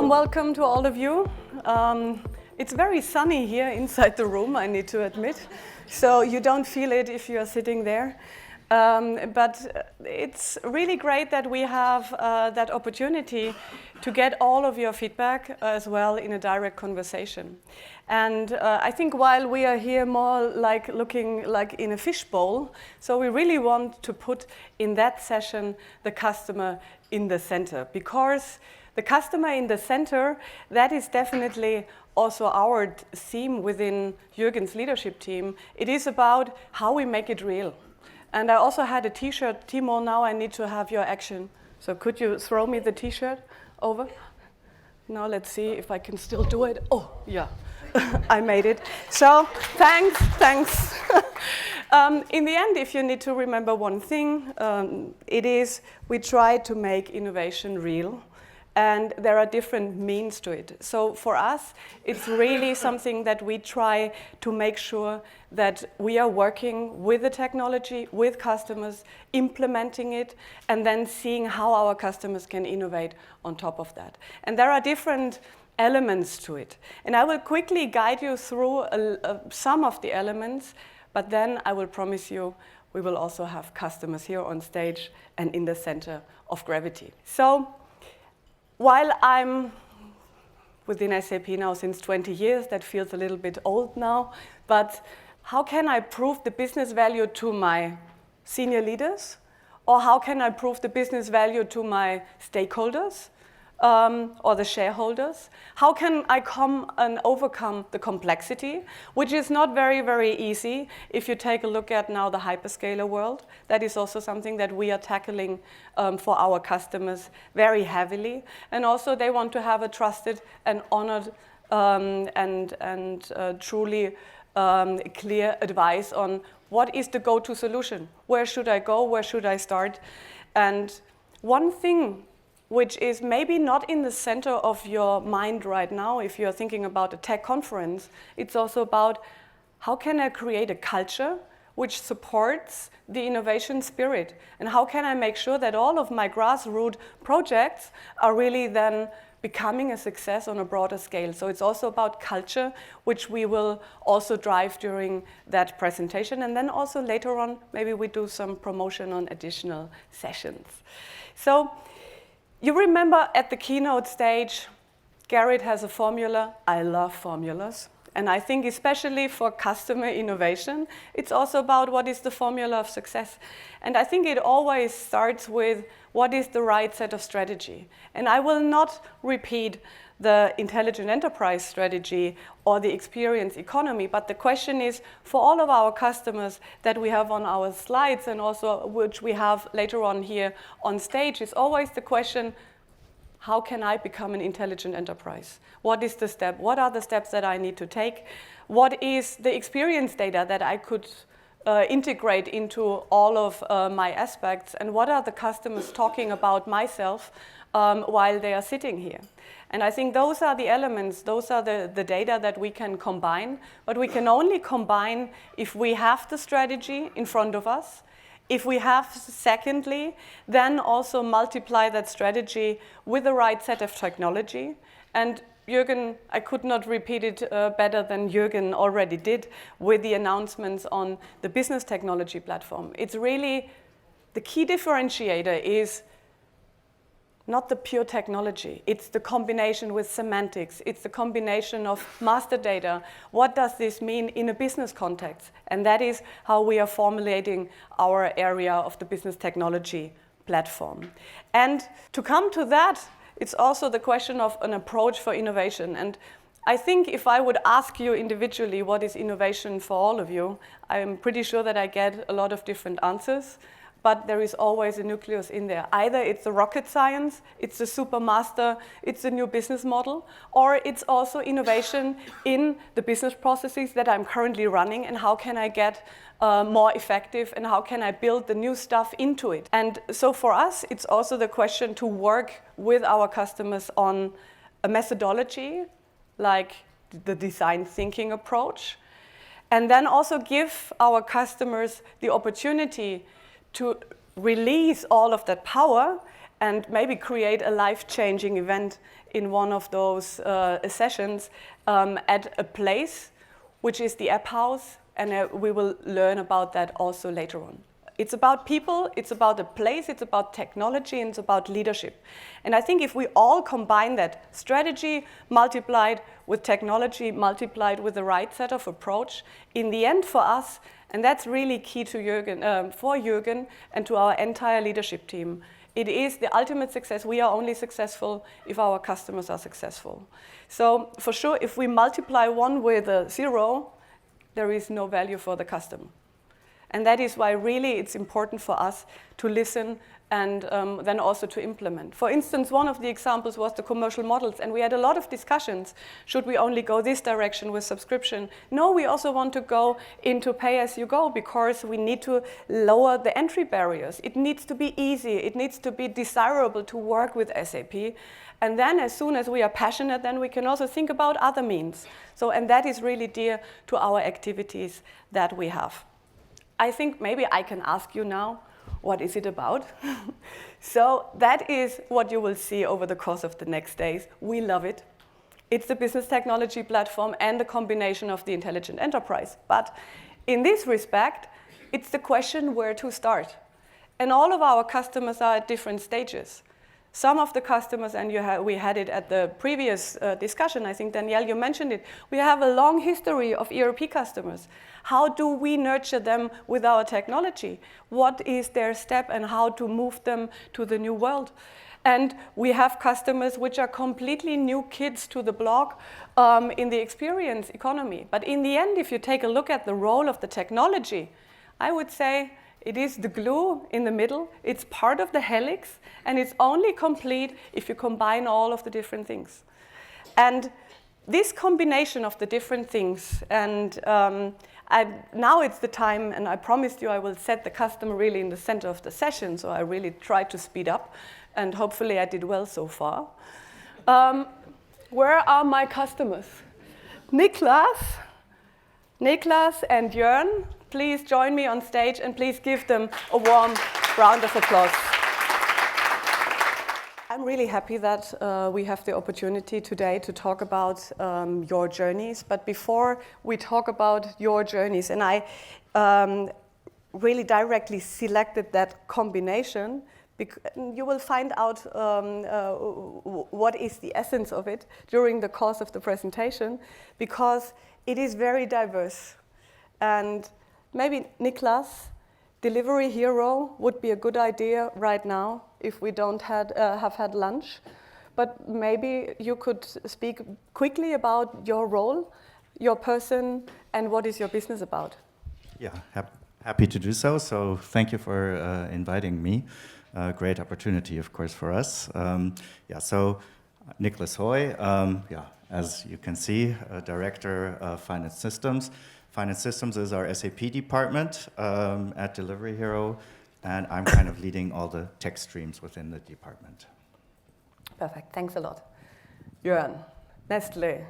warm welcome to all of you. It's very sunny here inside the room, I need to admit. So you don't feel it if you are sitting there. But it's really great that we have that opportunity to get all of your feedback as well in a direct conversation. And I think while we are here more like looking like in a fishbowl, so we really want to put in that session the customer in the center, because the customer in the center, that is definitely also our theme within Jürgen's leadership team. It is about how we make it real. And I also had a t-shirt. Timo, now I need to have your action. So could you throw me the t-shirt over? Now let's see if I can still do it. Oh, yeah, I made it. So thanks. In the end, if you need to remember one thing, it is we try to make innovation real. And there are different means to it. So for us, it's really something that we try to make sure that we are working with the technology, with customers, implementing it, and then seeing how our customers can innovate on top of that. And there are different elements to it. And I will quickly guide you through some of the elements, but then I will promise you we will also have customers here on stage and in the center of gravity. So, while I'm within SAP now since 20 years, that feels a little bit old now, but how can I prove the business value to my senior leaders? Or how can I prove the business value to my stakeholders or the shareholders? How can I come and overcome the complexity, which is not very, very easy if you take a look at now the hyperscaler world. That is also something that we are tackling for our customers very heavily. And also they want to have a trusted and honored and truly clear advice on what is the go-to solution? Where should I go? Where should I start? And one thing which is maybe not in the center of your mind right now, if you're thinking about a tech conference, it's also about how can I create a culture which supports the innovation spirit? And how can I make sure that all of my grassroots projects are really then becoming a success on a broader scale? So it's also about culture, which we will also drive during that presentation. And then also later on, maybe we do some promotion on additional sessions. So you remember at the keynote stage, Garrett has a formula. I love formulas. And I think especially for customer innovation, it's also about what is the formula of success. And I think it always starts with what is the right set of strategy. And I will not repeat the intelligent enterprise strategy or the experience economy, but the question is for all of our customers that we have on our slides and also which we have later on here on stage is always the question, how can I become an intelligent enterprise? What is the step? What are the steps that I need to take? What is the experience data that I could integrate into all of my aspects? And what are the customers talking about myself while they are sitting here? And I think those are the elements, those are the data that we can combine, but we can only combine if we have the strategy in front of us. If we have, secondly, then also multiply that strategy with the right set of technology. And Jürgen, I could not repeat it better than Jürgen already did with the announcements on the business technology platform. It's really, the key differentiator is not the pure technology. It's the combination with semantics. It's the combination of master data. What does this mean in a business context? And that is how we are formulating our area of the business technology platform. And to come to that, it's also the question of an approach for innovation. And I think if I would ask you individually what is innovation for all of you, I'm pretty sure that I get a lot of different answers. But there is always a nucleus in there. Either it's the rocket science, it's the supermaster, it's the new business model, or it's also innovation in the business processes that I'm currently running and how can I get more effective and how can I build the new stuff into it. And so for us, it's also the question to work with our customers on a methodology like the design thinking approach, and then also give our customers the opportunity to release all of that power and maybe create a life-changing event in one of those sessions at a place, which is the App House, and we will learn about that also later on. It's about people, it's about a place, it's about technology, and it's about leadership. And I think if we all combine that, strategy multiplied with technology, multiplied with the right set of approach, in the end for us, and that's really key to for Jürgen and to our entire leadership team, it is the ultimate success. We are only successful if our customers are successful. So for sure, if we multiply 1 with a 0, there is no value for the customer. And that is why really it's important for us to listen and then also to implement. For instance, one of the examples was the commercial models, and we had a lot of discussions. Should we only go this direction with subscription? No, we also want to go into pay-as-you-go because we need to lower the entry barriers. It needs to be easy. It needs to be desirable to work with SAP. And then as soon as we are passionate, then we can also think about other means. So, and that is really dear to our activities that we have. I think maybe I can ask you now, what is it about? So that is what you will see over the course of the next days. We love it. It's the business technology platform and the combination of the intelligent enterprise. But in this respect, it's the question where to start. And all of our customers are at different stages. Some of the customers, and we had it at the previous discussion, I think, Danielle, you mentioned it, we have a long history of ERP customers. How do we nurture them with our technology? What is their step and how to move them to the new world? And we have customers which are completely new kids to the block in the experience economy. But in the end, if you take a look at the role of the technology, I would say it is the glue in the middle, it's part of the helix, and it's only complete if you combine all of the different things. And this combination of the different things, and now it's the time, and I promised you I will set the customer really in the center of the session, so I really tried to speed up, and hopefully I did well so far. Where are my customers? Niklas and Jörn, please join me on stage and please give them a warm round of applause. I'm really happy that we have the opportunity today to talk about your journeys. But before we talk about your journeys, and I really directly selected that combination, you will find out what is the essence of it during the course of the presentation, because it is very diverse. And maybe Niklas, delivery hero would be a good idea right now if we don't have had lunch. But maybe you could speak quickly about your role, your person, and what is your business about. Yeah, happy to do so. So thank you for inviting me. Great opportunity, of course, for us. So Niklas Hoy, as you can see, Director of Finance Systems. Finance Systems is our SAP department at Delivery Hero, and I'm kind of leading all the tech streams within the department. Perfect, thanks a lot. Jörn, Nestlé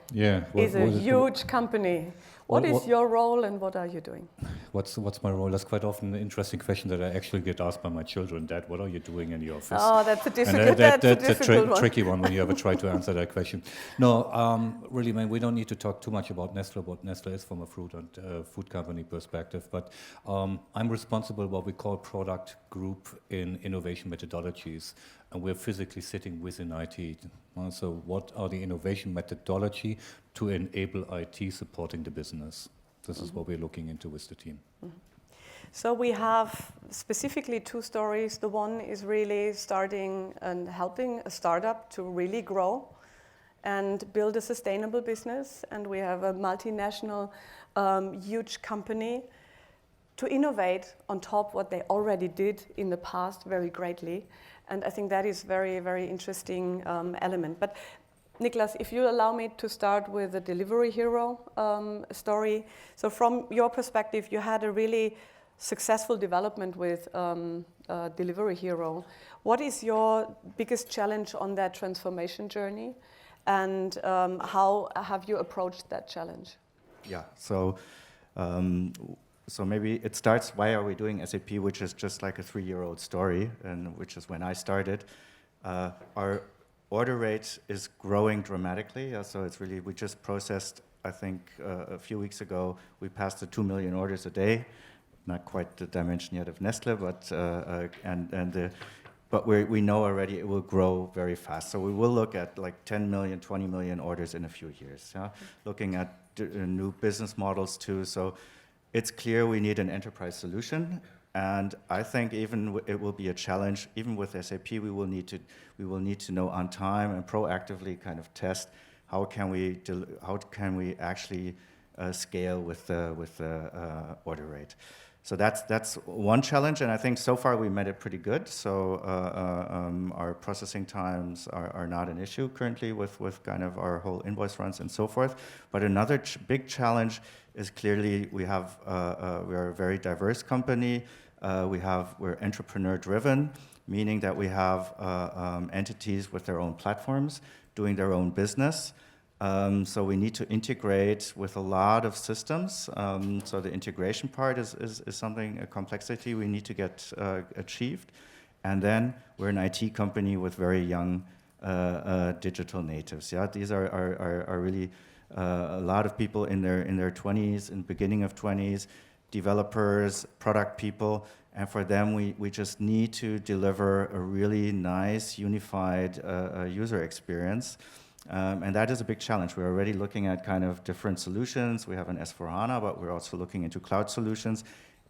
is a huge company. What is your role and what are you doing? What's my role? That's quite often an interesting question that I actually get asked by my children. Dad, what are you doing in the office? Oh, that's a difficult, tricky one when you ever try to answer that question. No, really, man, we don't need to talk too much about Nestlé, what Nestlé is from a food company perspective. But I'm responsible for what we call product group in innovation methodologies. And we're physically sitting within IT. So what are the innovation methodology to enable IT supporting the business? This is what we're looking into with the team. So we have specifically 2 stories. The one is really starting and helping a startup to really grow and build a sustainable business. And we have a multinational, huge company to innovate on top what they already did in the past very greatly. And I think that is very, very interesting element. But Niklas, if you allow me to start with the Delivery Hero story. So from your perspective, you had a really successful development with Delivery Hero. What is your biggest challenge on that transformation journey? And how have you approached that challenge? Yeah, so so maybe it starts, why are we doing SAP, which is just like a 3-year-old story, and which is when I started. Our order rate is growing dramatically. So it's really, we just processed, I think a few weeks ago, we passed the 2 million orders a day. Not quite the dimension yet of Nestle, but but we know already it will grow very fast. So we will look at like 10 million, 20 million orders in a few years. Looking at new business models too. So it's clear we need an enterprise solution. And I think even it will be a challenge, even with SAP, we will need to know on time and proactively kind of test how can we actually scale with the order rate. So that's one challenge, and I think so far we met it pretty good. So our processing times are not an issue currently with kind of our whole invoice runs and so forth. But another big challenge is clearly we are a very diverse company. We're entrepreneur driven, meaning that we have entities with their own platforms doing their own business. So we need to integrate with a lot of systems. So the integration part is something, a complexity we need to get achieved. And then we're an IT company with very young digital natives. Yeah, these are really a lot of people in their 20s, in beginning of 20s, developers, product people. And for them, we just need to deliver a really nice, unified user experience. And that is a big challenge. We're already looking at kind of different solutions. We have an S/4HANA, but we're also looking into cloud solutions.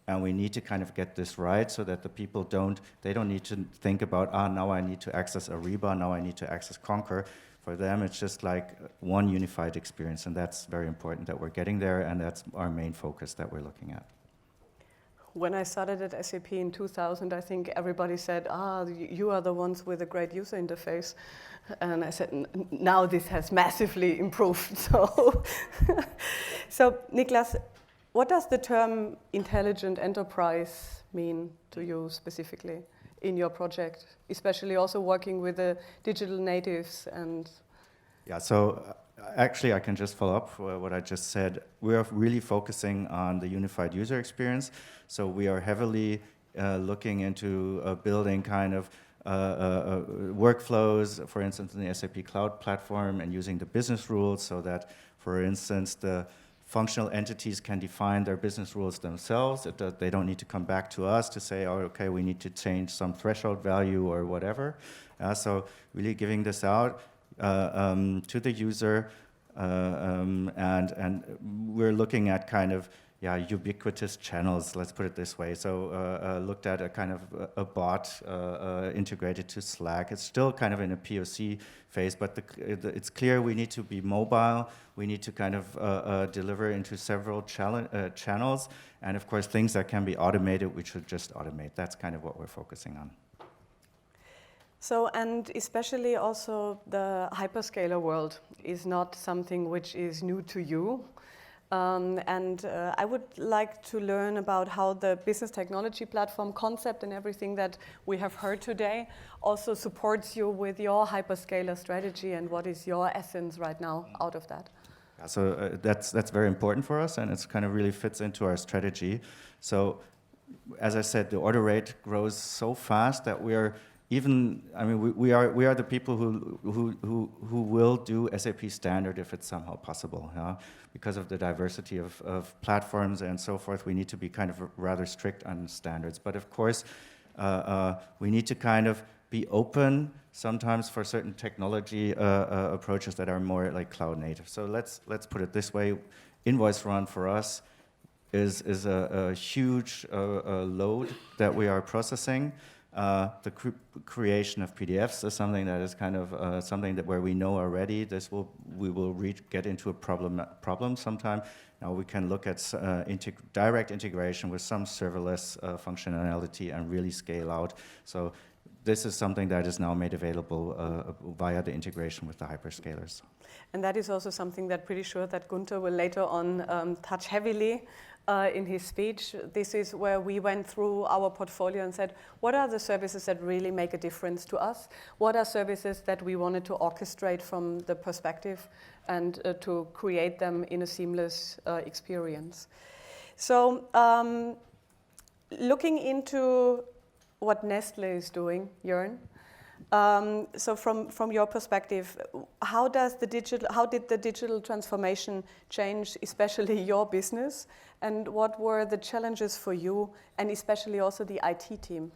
And we need to kind of get this right so that the people don't need to think about, now I need to access Ariba, now I need to access Concur. For them, it's just like one unified experience. And that's very important that we're getting there. And that's our main focus that we're looking at. When I started at SAP in 2000, I think everybody said, you are the ones with a great user interface. And I said, now this has massively improved. So Niklas, what does the term intelligent enterprise mean to you specifically in your project, especially also working with the digital natives and... Yeah, so actually I can just follow up what I just said. We are really focusing on the unified user experience. So we are heavily looking into building kind of workflows, for instance, in the SAP Cloud Platform, and using the business rules so that, for instance, the functional entities can define their business rules themselves. They don't need to come back to us to say, okay, we need to change some threshold value or whatever. So really giving this out to the user, and we're looking at kind of ubiquitous channels, let's put it this way. So looked at a kind of a bot integrated to Slack. It's still kind of in a POC phase, but it's clear we need to be mobile. We need to kind of deliver into several channels. And of course, things that can be automated, we should just automate. That's kind of what we're focusing on. So, and especially also the hyperscaler world is not something which is new to you. I would like to learn about how the business technology platform concept and everything that we have heard today also supports you with your hyperscaler strategy, and what is your essence right now out of that? So that's very important for us, and it's kind of really fits into our strategy. So as I said, the order rate grows so fast that we are we are the people who will do SAP standard if it's somehow possible. Because of the diversity of platforms and so forth, we need to be kind of rather strict on standards. But of course, we need to kind of be open sometimes for certain technology approaches that are more like cloud native. So let's put it this way: invoice run for us is a huge load that we are processing. The creation of PDFs is something that is kind of something that where we know already we will get into a problem sometime. Now we can look at direct integration with some serverless functionality and really scale out. So this is something that is now made available via the integration with the hyperscalers. And that is also something that pretty sure that Gunther will later on touch heavily in his speech. This is where we went through our portfolio and said, what are the services that really make a difference to us? What are services that we wanted to orchestrate from the perspective and to create them in a seamless experience? So looking into what Nestle is doing, Jörn, so from your perspective, how did the digital transformation change, especially your business, and what were the challenges for you, and especially also the IT team?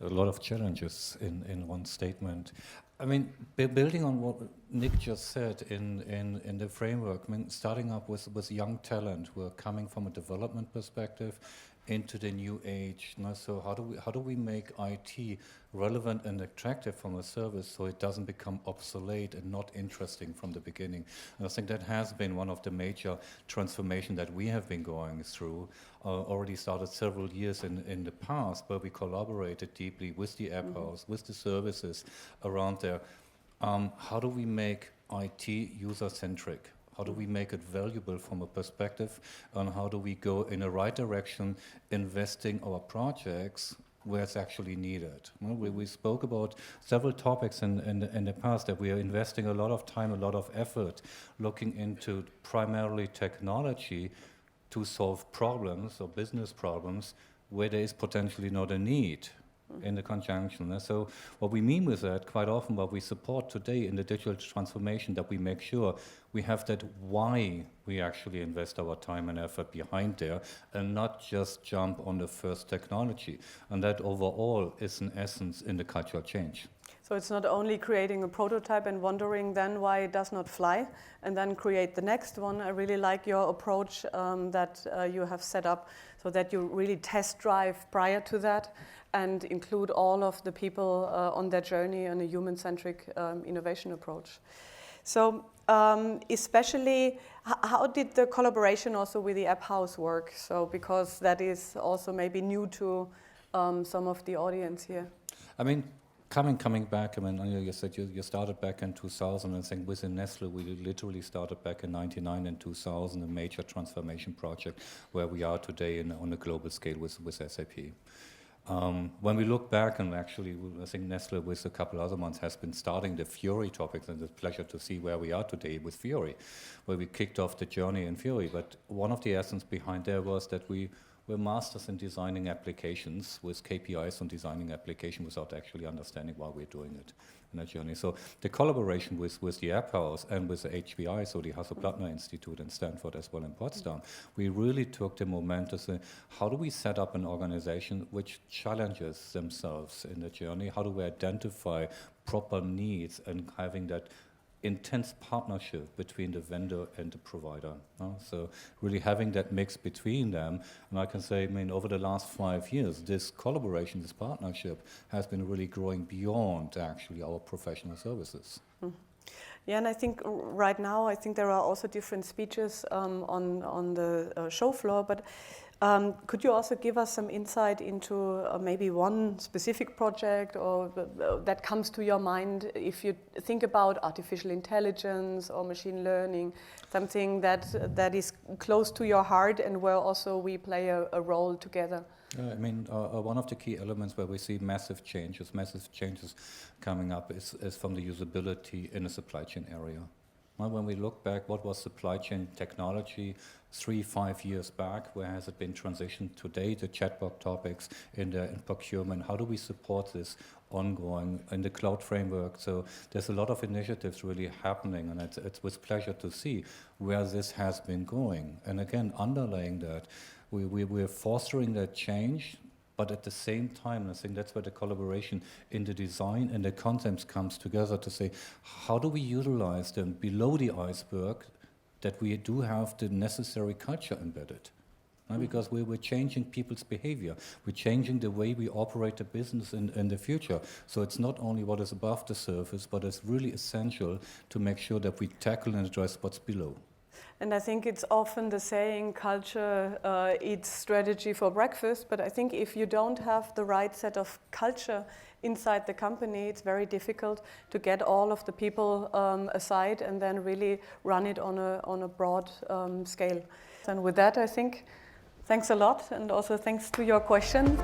A lot of challenges in one statement. I mean, building on what Nick just said in the framework, I mean, starting up with young talent who are coming from a development perspective into the new age. So how do we make IT relevant and attractive from a service so it doesn't become obsolete and not interesting from the beginning? And I think that has been one of the major transformation that we have been going through. Already started several years in the past, where we collaborated deeply with the app house, with the services around there. How do we make IT user-centric? How do we make it valuable from a perspective, and how do we go in the right direction, investing our projects where it's actually needed? Well, we spoke about several topics in the past that we are investing a lot of time, a lot of effort, looking into primarily technology to solve problems or business problems where there is potentially not a need in the conjunction. And so what we mean with that, quite often what we support today in the digital transformation, that we make sure we have that why we actually invest our time and effort behind there, and not just jump on the first technology. And that overall is in essence in the cultural change. So it's not only creating a prototype and wondering then why it does not fly, and then create the next one. I really like your approach that you have set up, so that you really test drive prior to that and include all of the people on their journey on a human-centric innovation approach. So especially, how did the collaboration also with the app house work? So because that is also maybe new to some of the audience here. I mean, coming back, I mean, Anja, you said you started back in 2000, and I think within Nestle we literally started back in 99 and 2000, a major transformation project where we are today on a global scale with SAP. When we look back, and actually I think Nestle with a couple other ones has been starting the Fiori topics, and it's a pleasure to see where we are today with Fiori, where we kicked off the journey in Fiori. But one of the essence behind there was that we're masters in designing applications with KPIs on designing application without actually understanding why we're doing it in that journey. So the collaboration with the App House and with the HBI, so the Hasso-Plattner Institute in Stanford as well in Potsdam, we really took the moment to say, how do we set up an organization which challenges themselves in the journey? How do we identify proper needs and having that intense partnership between the vendor and the provider. So really having that mix between them. And I can say, I mean, over the last 5 years, this collaboration, this partnership has been really growing beyond actually our professional services. Yeah, and I think right now, I think there are also different speeches on the show floor, but could you also give us some insight into maybe one specific project or that comes to your mind if you think about artificial intelligence or machine learning, something that is close to your heart and where also we play a role together? I mean, one of the key elements where we see massive changes coming up is from the usability in the supply chain area. When we look back, what was supply chain technology 3-5 years back? Where has it been transitioned today? The chatbot topics in procurement. How do we support this ongoing in the cloud framework? So there's a lot of initiatives really happening, and it's with pleasure to see where this has been going. And again, underlying that, we're fostering that change. But at the same time, I think that's where the collaboration in the design and the concepts comes together to say, how do we utilize them below the iceberg that we do have the necessary culture embedded? Because we're changing people's behavior. We're changing the way we operate the business in the future. So it's not only what is above the surface, but it's really essential to make sure that we tackle and address what's below. And I think it's often the saying, culture eats strategy for breakfast, but I think if you don't have the right set of culture inside the company, it's very difficult to get all of the people aside and then really run it on a broad scale. And with that, I think, thanks a lot, and also thanks to your question.